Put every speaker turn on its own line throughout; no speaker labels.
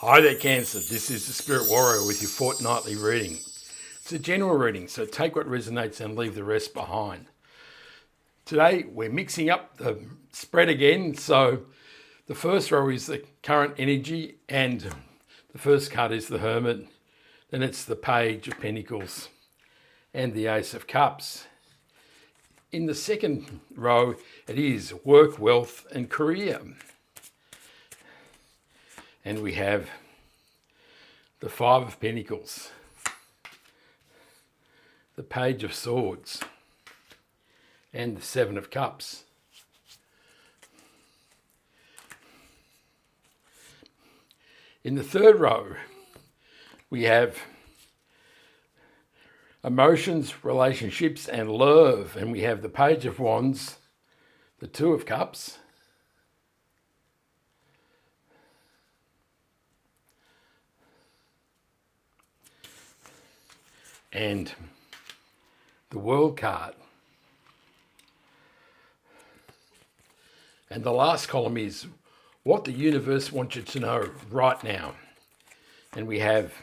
Hi there, Cancer. This is the Spirit Warrior with your fortnightly reading. It's a general reading, so take what resonates and leave the rest behind. Today, we're mixing up the spread again. So the first row is the current energy, and the first card is the Hermit. Then it's the Page of Pentacles and the Ace of Cups. In the second row, it is work, wealth, and career. And we have the Five of Pentacles, the Page of Swords, and the Seven of Cups. In the third row, we have emotions, relationships, and love. And we have the Page of Wands, the Two of Cups, and the World card. And the last column is what the universe wants you to know right now. And we have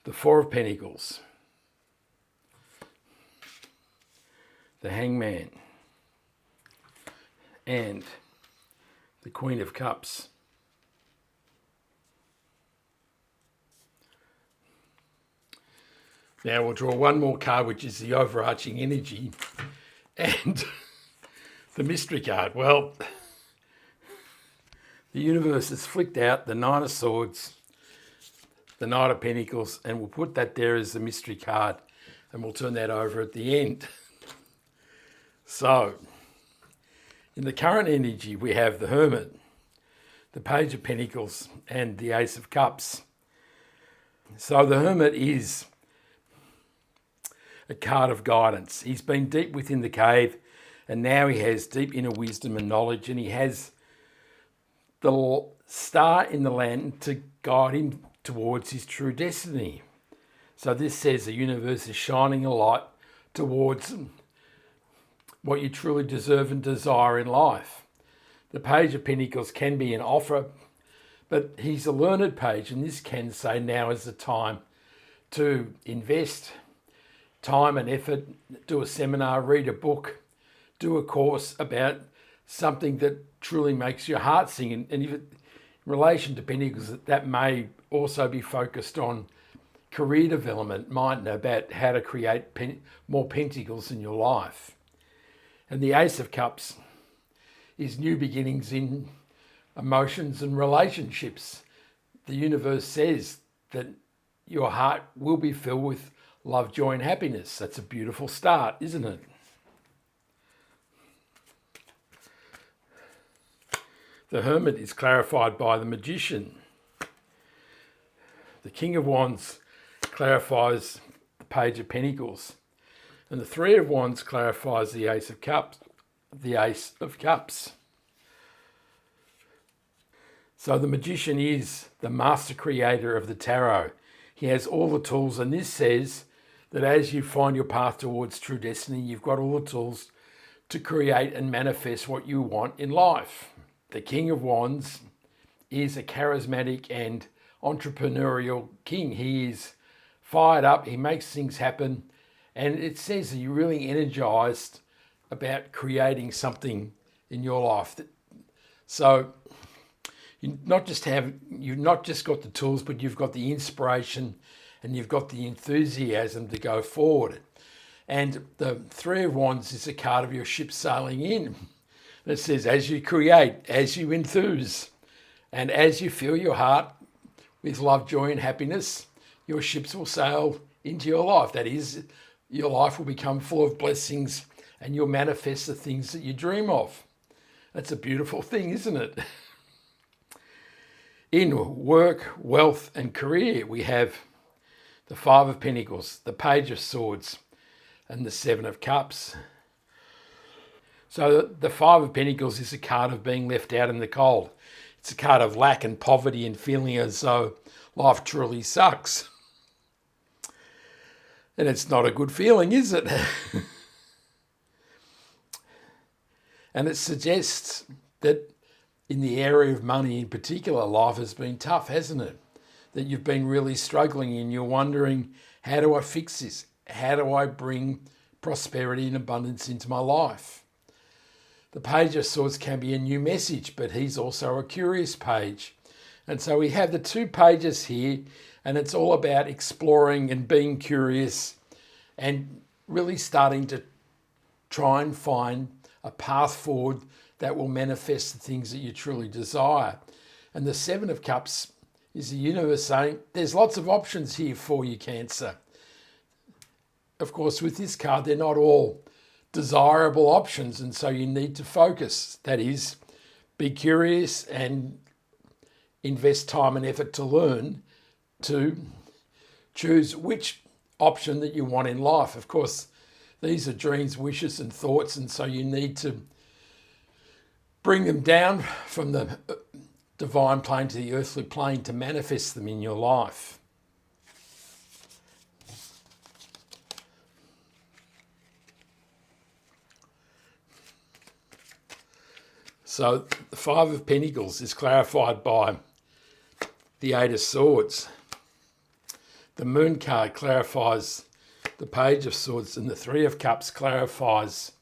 the Four of Pentacles, the Hangman, and the Queen of Cups. Now we'll draw one more card, which is the overarching energy and the mystery card. Well, the universe has flicked out the Nine of Swords, the Knight of Pentacles, and we'll put that there as the mystery card, and we'll turn that over at the end. So, in the current energy, we have the Hermit, the Page of Pentacles, and the Ace of Cups. So the Hermit is a card of guidance. He's been deep within the cave, and now he has deep inner wisdom and knowledge, and he has the star in the land to guide him towards his true destiny. So this says the universe is shining a light towards what you truly deserve and desire in life. The Page of Pentacles can be an offer, but he's a learned page, and this can say now is the time to invest time and effort, do a seminar, read a book, do a course about something that truly makes your heart sing. And if it, in relation to Pentacles, that may also be focused on career development, mightn't it, about how to create more Pentacles in your life. And the Ace of Cups is new beginnings in emotions and relationships. The universe says that your heart will be filled with love, joy, and happiness. That's a beautiful start, isn't it? The Hermit is clarified by the Magician. The King of Wands clarifies the Page of Pentacles. And the Three of Wands clarifies the Ace of Cups. The Ace of Cups. So the Magician is the master creator of the tarot. He has all the tools, and this says that as you find your path towards true destiny, you've got all the tools to create and manifest what you want in life. The King of Wands is a charismatic and entrepreneurial king. He is fired up, he makes things happen, and it says that you're really energized about creating something in your life. So you've not just got the tools, but you've got the inspiration and you've got the enthusiasm to go forward. And the Three of Wands is a card of your ship sailing in. It says, as you create, as you enthuse, and as you fill your heart with love, joy, and happiness, your ships will sail into your life. That is, your life will become full of blessings and you'll manifest the things that you dream of. That's a beautiful thing, isn't it? In work, wealth, and career, we have the Five of Pentacles, the Page of Swords, and the Seven of Cups. So the Five of Pentacles is a card of being left out in the cold. It's a card of lack and poverty and feeling as though life truly sucks. And it's not a good feeling, is it? And it suggests that in the area of money in particular, life has been tough, hasn't it? That you've been really struggling and you're wondering, how do I fix this? How do I bring prosperity and abundance into my life? The Page of Swords can be a new message, but he's also a curious page. And so we have the two pages here, and it's all about exploring and being curious and really starting to try and find a path forward that will manifest the things that you truly desire. And the Seven of Cups is the universe saying, there's lots of options here for you, Cancer. Of course, with this card, they're not all desirable options, and so you need to focus. That is, be curious and invest time and effort to learn to choose which option that you want in life. Of course, these are dreams, wishes and thoughts, and so you need to bring them down from the divine plane to the earthly plane to manifest them in your life. So the Five of Pentacles is clarified by the Eight of Swords. The Moon card clarifies the Page of Swords, and the Three of Cups clarifies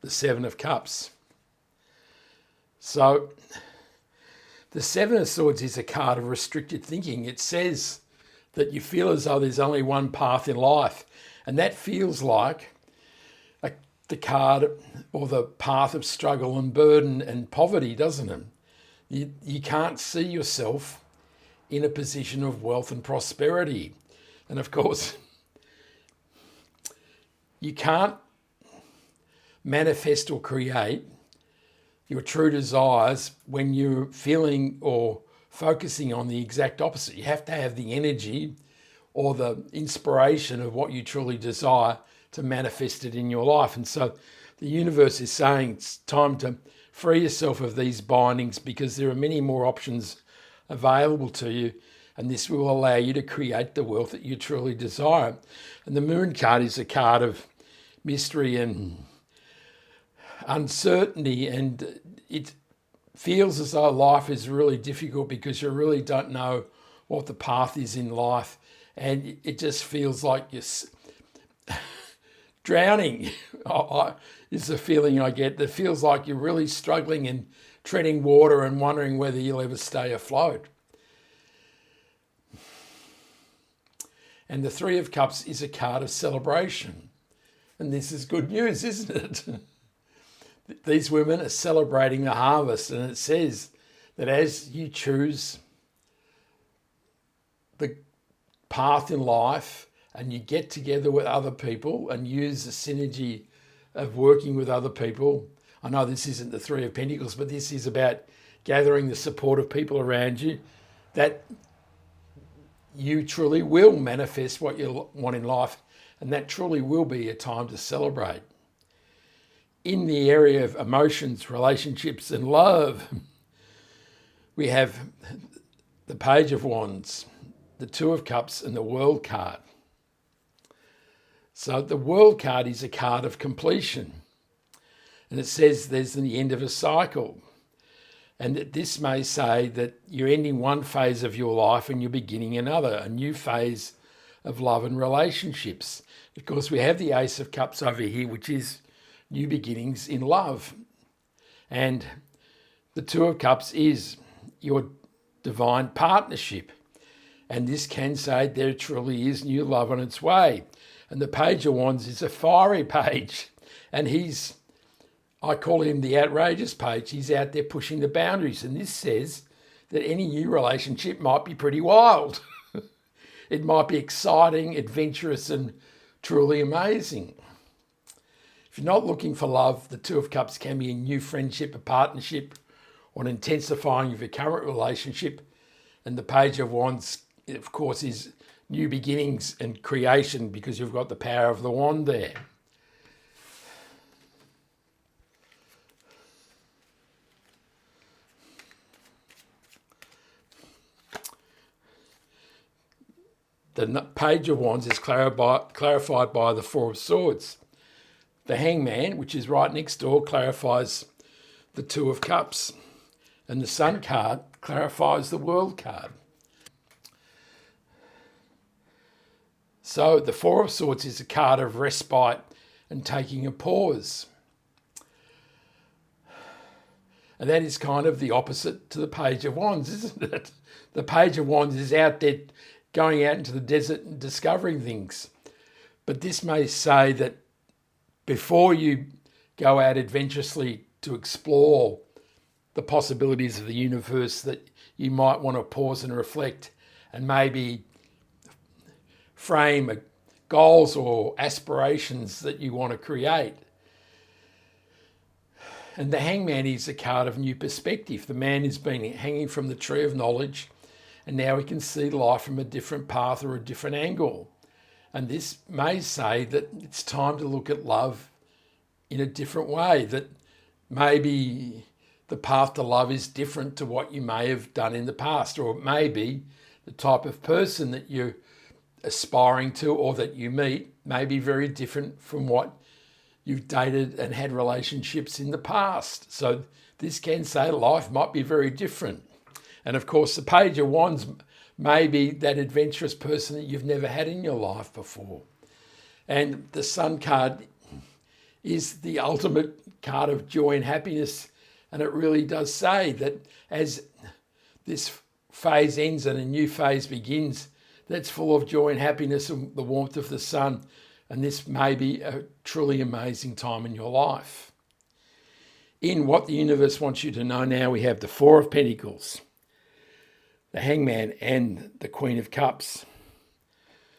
the Seven of Cups. So the Seven of Swords is a card of restricted thinking. It says that you feel as though there's only one path in life, and that feels like the card or the path of struggle and burden and poverty, doesn't it? You can't see yourself in a position of wealth and prosperity. And of course, you can't manifest or create your true desires when you're feeling or focusing on the exact opposite. You have to have the energy or the inspiration of what you truly desire to manifest it in your life. And so the universe is saying it's time to free yourself of these bindings, because there are many more options available to you, and this will allow you to create the wealth that you truly desire. And the Moon card is a card of mystery and uncertainty, and it feels as though life is really difficult because you really don't know what the path is in life, and it just feels like you're drowning is the feeling I get. That feels like you're really struggling and treading water and wondering whether you'll ever stay afloat. And the Three of Cups is a card of celebration. And this is good news, isn't it? These women are celebrating the harvest, and it says that as you choose the path in life and you get together with other people and use the synergy of working with other people. I know this isn't the Three of Pentacles, but this is about gathering the support of people around you, that you truly will manifest what you want in life, and that truly will be a time to celebrate. In the area of emotions, relationships and love, we have the Page of Wands, the Two of Cups and the World card. So the World card is a card of completion, and it says there's the end of a cycle, and that this may say that you're ending one phase of your life and you're beginning another, a new phase of love and relationships. Of course, we have the Ace of Cups over here, which is new beginnings in love, and the Two of Cups is your divine partnership, and this can say there truly is new love on its way. And the Page of Wands is a fiery page, and I call him the outrageous page. He's out there pushing the boundaries, and this says that any new relationship might be pretty wild. It might be exciting, adventurous, and truly amazing. If you're not looking for love, the Two of Cups can be a new friendship, a partnership, or an intensifying of your current relationship. And the Page of Wands, of course, is new beginnings and creation, because you've got the power of the wand there. The Page of Wands is clarified by the Four of Swords. The Hangman, which is right next door, clarifies the Two of Cups. And the Sun card clarifies the World card. So the Four of Swords is a card of respite and taking a pause. And that is kind of the opposite to the Page of Wands, isn't it? The Page of Wands is out there going out into the desert and discovering things. But this may say that before you go out adventurously to explore the possibilities of the universe, that you might want to pause and reflect and maybe frame goals or aspirations that you want to create. And the Hangman is a card of new perspective. The man has been hanging from the tree of knowledge, and now he can see life from a different path or a different angle. And this may say that it's time to look at love in a different way, that maybe the path to love is different to what you may have done in the past, or it may be the type of person that you're aspiring to or that you meet may be very different from what you've dated and had relationships in the past. So this can say life might be very different. And of course, the Page of Wands may be that adventurous person that you've never had in your life before. And the Sun card is the ultimate card of joy and happiness. And it really does say that as this phase ends and a new phase begins, that's full of joy and happiness and the warmth of the sun. And this may be a truly amazing time in your life. In What the Universe Wants You to Know Now, we have the Four of Pentacles, the Hangman, and the Queen of Cups.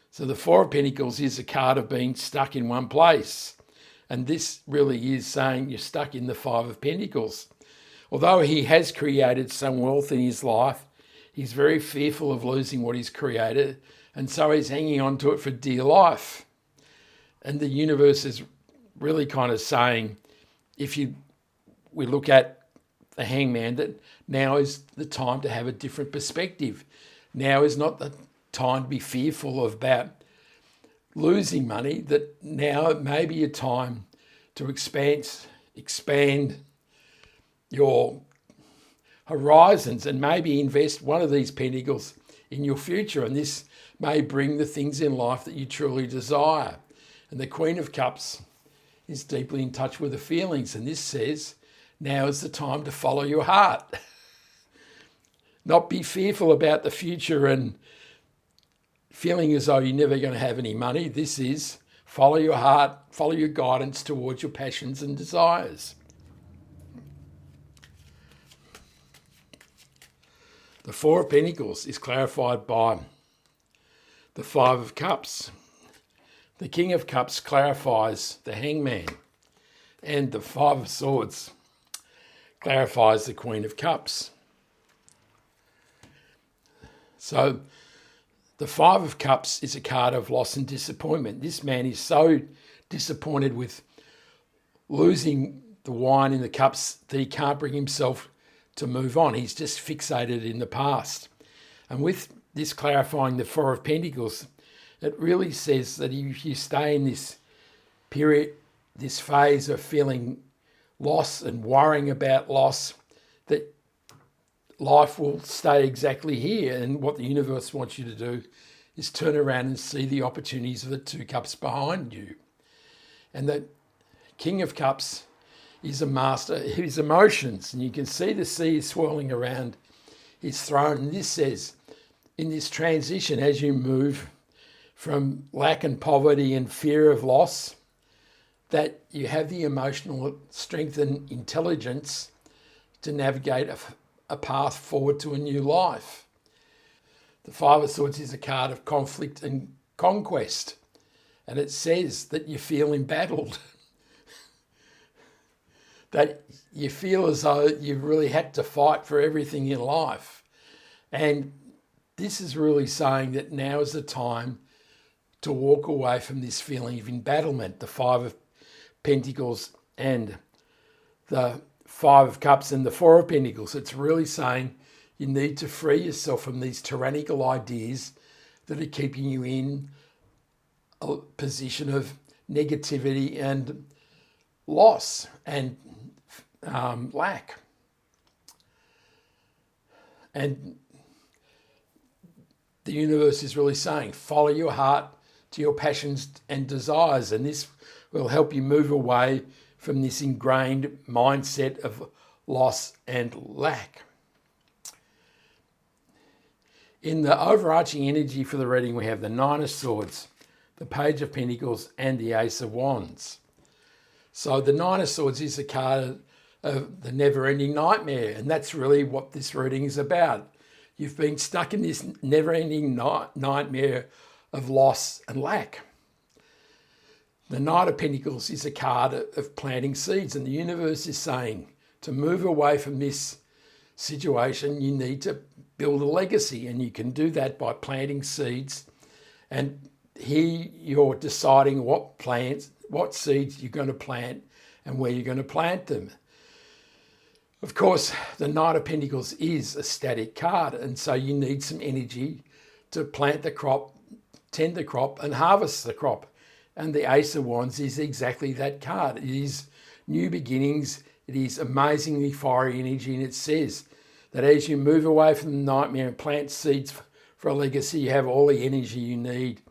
So the Four of Pentacles is a card of being stuck in one place. And this really is saying you're stuck in the Five of Pentacles. Although he has created some wealth in his life, he's very fearful of losing what he's created. And so he's hanging on to it for dear life. And the universe is really kind of saying, we look at the Hangman, that now is the time to have a different perspective. Now is not the time to be fearful about losing money, that now it may be a time to expand your horizons and maybe invest one of these pentacles in your future. And this may bring the things in life that you truly desire. And the Queen of Cups is deeply in touch with the feelings. And this says, now is the time to follow your heart. Not be fearful about the future and feeling as though you're never going to have any money. This is follow your heart, follow your guidance towards your passions and desires. The Four of Pentacles is clarified by the Five of Cups. The King of Cups clarifies the Hangman, and the Five of Swords clarifies the Queen of Cups. So the Five of Cups is a card of loss and disappointment. This man is so disappointed with losing the wine in the cups that he can't bring himself to move on. He's just fixated in the past. And with this clarifying the Four of Pentacles, it really says that if you stay in this period, this phase of feeling loss and worrying about loss, that life will stay exactly here. And what the universe wants you to do is turn around and see the opportunities of the Two Cups behind you. And the King of Cups is a master of his emotions. And you can see the sea swirling around his throne. And this says, in this transition, as you move from lack and poverty and fear of loss, that you have the emotional strength and intelligence to navigate a path forward to a new life. The Five of Swords is a card of conflict and conquest. And it says that you feel embattled. That you feel as though you've really had to fight for everything in life. And this is really saying that now is the time to walk away from this feeling of embattlement. The Five of Pentacles and the Five of Cups and the Four of Pentacles. It's really saying you need to free yourself from these tyrannical ideas that are keeping you in a position of negativity and loss. And lack. And the universe is really saying, follow your heart to your passions and desires, and this will help you move away from this ingrained mindset of loss and lack. In the overarching energy for the reading, we have the Nine of Swords, the Page of Pentacles, and the Ace of Wands. So the Nine of Swords is a card of the never-ending nightmare, and that's really what this reading is about. You've been stuck in this never-ending nightmare of loss and lack. The Knight of Pentacles is a card of planting seeds, and the universe is saying to move away from this situation, you need to build a legacy, and you can do that by planting seeds. And here you're deciding what seeds you're going to plant and where you're going to plant them. Of course, the Knight of Pentacles is a static card, and so you need some energy to plant the crop, tend the crop, and harvest the crop. And the Ace of Wands is exactly that card. It is new beginnings. It is amazingly fiery energy, and it says that as you move away from the nightmare and plant seeds for a legacy, you have all the energy you need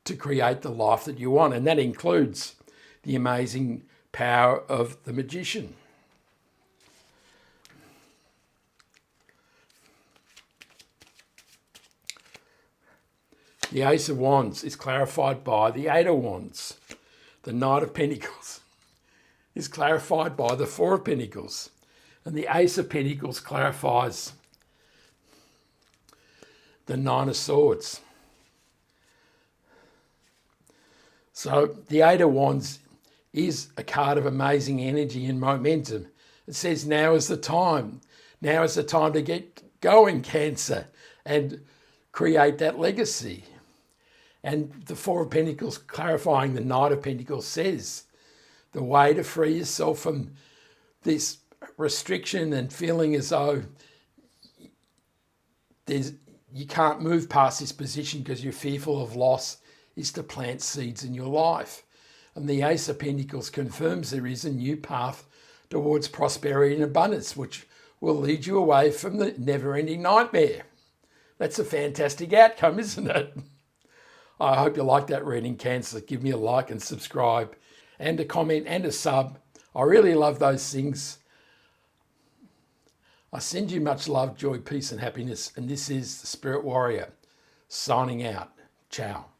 to create the life that you want. And that includes the amazing power of the Magician. The Ace of Wands is clarified by the Eight of Wands. The Knight of Pentacles is clarified by the Four of Pentacles. And the Ace of Pentacles clarifies the Nine of Swords. So the Eight of Wands is a card of amazing energy and momentum. It says now is the time. Now is the time to get going, Cancer, and create that legacy. And the Four of Pentacles clarifying the Knight of Pentacles says the way to free yourself from this restriction and feeling as though you can't move past this position because you're fearful of loss is to plant seeds in your life. And the Ace of Pentacles confirms there is a new path towards prosperity and abundance, which will lead you away from the never-ending nightmare. That's a fantastic outcome, isn't it? I hope you like that reading, Cancer. Give me a like and subscribe and a comment and a sub. I really love those things. I send you much love, joy, peace and happiness. And this is the Spirit Warrior signing out. Ciao.